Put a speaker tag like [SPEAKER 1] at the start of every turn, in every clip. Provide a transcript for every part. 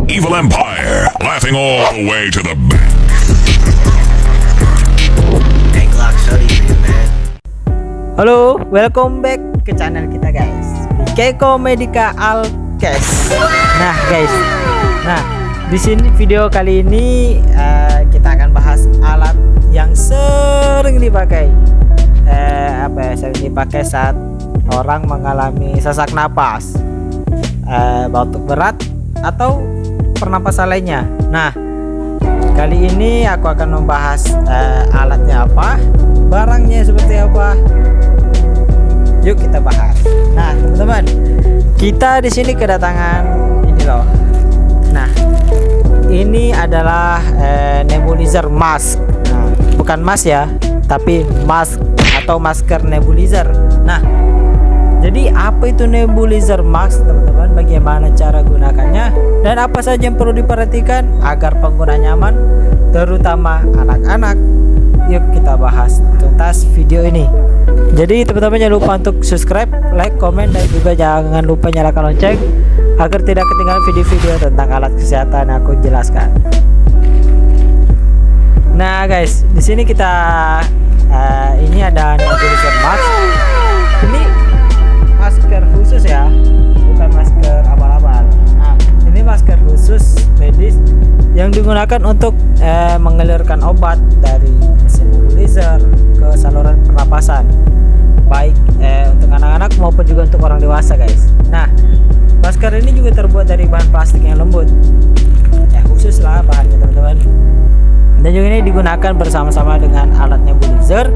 [SPEAKER 1] Evil Empire, laughing all the way to the bank.
[SPEAKER 2] Hey Glock, sorry for you, man.
[SPEAKER 3] Halo, welcome back ke channel kita guys, Keiko Medica Alkes. Nah guys, di sini video kali ini kita akan bahas alat yang sering dipakai, sering dipakai saat orang mengalami sesak napas, batuk berat atau pernapasan lainnya. Nah, kali ini aku akan membahas alatnya apa, barangnya seperti apa. Yuk kita bahas. Nah, teman-teman, kita di sini kedatangan ini loh. Nah, ini adalah nebulizer mask. Nah, bukan mask ya, tapi mask atau masker nebulizer. Nah, jadi apa itu nebulizer mask, teman-teman? Bagaimana cara gunakannya dan apa saja yang perlu diperhatikan agar pengguna nyaman, terutama anak-anak? Yuk kita bahas tuntas video ini. Jadi teman-teman jangan lupa untuk subscribe, like, komen, dan juga jangan lupa nyalakan lonceng agar tidak ketinggalan video-video tentang alat kesehatan yang aku jelaskan. Nah guys, di sini kita ini ada nebulizer mask. Ini masker khusus ya, bukan masker abal-abal. Nah, ini masker khusus medis yang digunakan untuk mengalirkan obat dari mesin nebulizer ke saluran pernapasan, baik untuk anak-anak maupun juga untuk orang dewasa guys. Nah, masker ini juga terbuat dari bahan plastik yang lembut, ya khusus lah bahannya teman-teman. Dan juga ini digunakan bersama-sama dengan alat nebulizer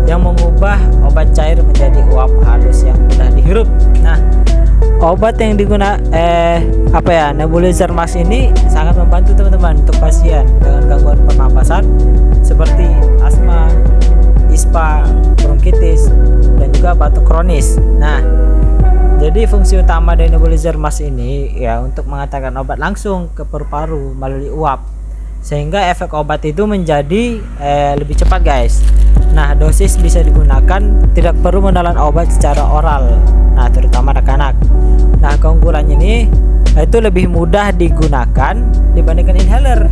[SPEAKER 3] yang mengubah obat cair menjadi uap halus yang mudah dihirup. Nah, obat yang nebulizer mask ini sangat membantu teman-teman untuk pasien dengan gangguan pernapasan seperti asma, ispa, bronkitis, dan juga batuk kronis. Nah, jadi fungsi utama dari nebulizer mask ini ya untuk mengantarkan obat langsung ke paru-paru melalui uap, sehingga efek obat itu menjadi lebih cepat guys. Nah, dosis bisa digunakan, tidak perlu menelan obat secara oral, nah terutama anak-anak. Nah, keunggulannya ini itu lebih mudah digunakan dibandingkan inhaler,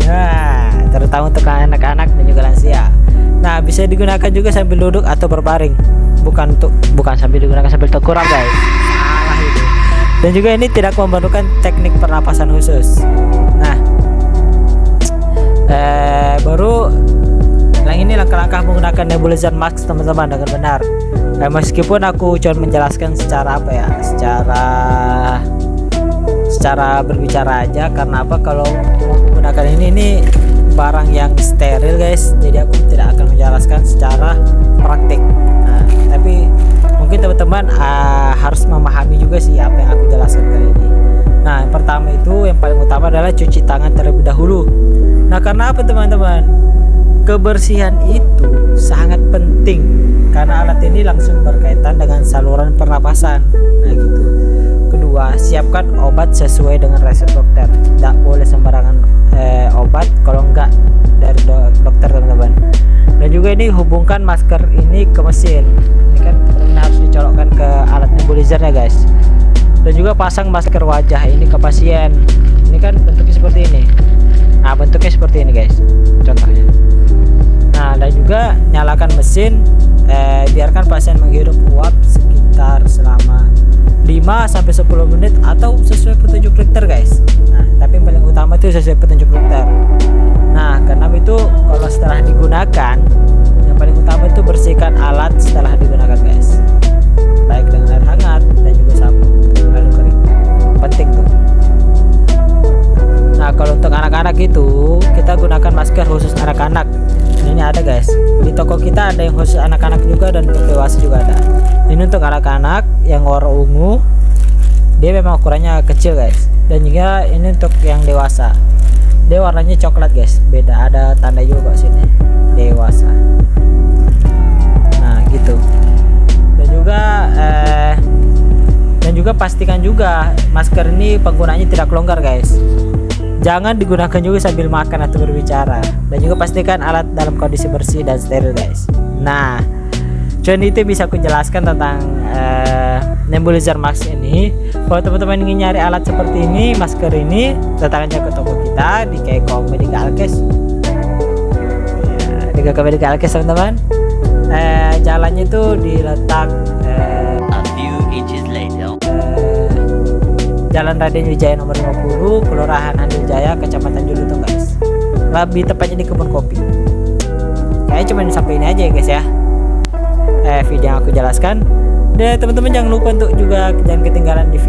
[SPEAKER 3] nah terutama untuk anak-anak dan juga lansia. Nah, bisa digunakan juga sambil duduk atau berbaring, bukan sambil digunakan sambil tengkurap guys, salah itu. Dan juga ini tidak memerlukan teknik pernapasan khusus. Nah, baru yang ini langkah-langkah menggunakan nebulizer mask teman-teman dengan benar. Meskipun aku cuma menjelaskan secara secara berbicara aja, karena apa, kalau menggunakan ini barang yang steril guys, jadi aku tidak akan menjelaskan secara praktik. Nah, tapi mungkin teman-teman harus memahami juga sih apa yang aku jelaskan kali ini. Nah, yang pertama itu, yang paling utama adalah cuci tangan terlebih dahulu. Nah, karena apa teman-teman? Kebersihan itu sangat penting karena alat ini langsung berkaitan dengan saluran pernapasan. Nah gitu. Kedua, siapkan obat sesuai dengan resep dokter. Tidak boleh sembarangan obat kalau enggak dari dokter teman-teman. Dan juga ini hubungkan masker ini ke mesin. Ini kan harus dicolokkan ke alat nebulizernya guys. Dan juga pasang masker wajah ini ke pasien. Ini kan bentuknya seperti ini. Nah, bentuknya seperti ini guys, contohnya. Nah, dan juga nyalakan mesin, biarkan pasien menghirup uap sekitar selama 5-10 menit atau sesuai petunjuk dokter guys. Nah, tapi yang paling utama itu sesuai petunjuk dokter. Nah, keenam itu kalau setelah digunakan, yang paling utama itu bersihkan alat setelah digunakan guys, baik dengan air hangat dan juga sabun lalu kering. Penting tuh. Nah, kalau untuk anak-anak itu kita gunakan masker khusus anak-anak. Ini ada guys, di toko kita ada yang khusus anak-anak juga dan untuk dewasa juga ada. Ini untuk anak-anak yang warna ungu, dia memang ukurannya kecil guys. Dan juga ini untuk yang dewasa, dia warnanya coklat guys, beda, ada tanda juga kok sini, dewasa. Nah gitu. Dan juga pastikan juga masker ini penggunaannya tidak longgar guys. Jangan digunakan juga sambil makan atau berbicara. Dan juga pastikan alat dalam kondisi bersih dan steril guys. Nah, cuman itu bisa aku jelaskan tentang nebulizer mask ini. Kalau teman-teman ingin nyari alat seperti ini, masker ini, datang aja ke toko kita di Kekong Medical Case. Ya, di Kekong Medical Case teman-teman. Jalannya itu diletak
[SPEAKER 2] A few inches later.
[SPEAKER 3] Jalan Raden Wijaya nomor 50, Kelurahan Andil Jaya, Kecamatan Julutung guys. Lebih tepatnya di kebun kopi. Kayaknya cuma sampai ini aja ya guys ya. Video yang aku jelaskan. Dan teman-teman jangan lupa untuk juga jangan ketinggalan di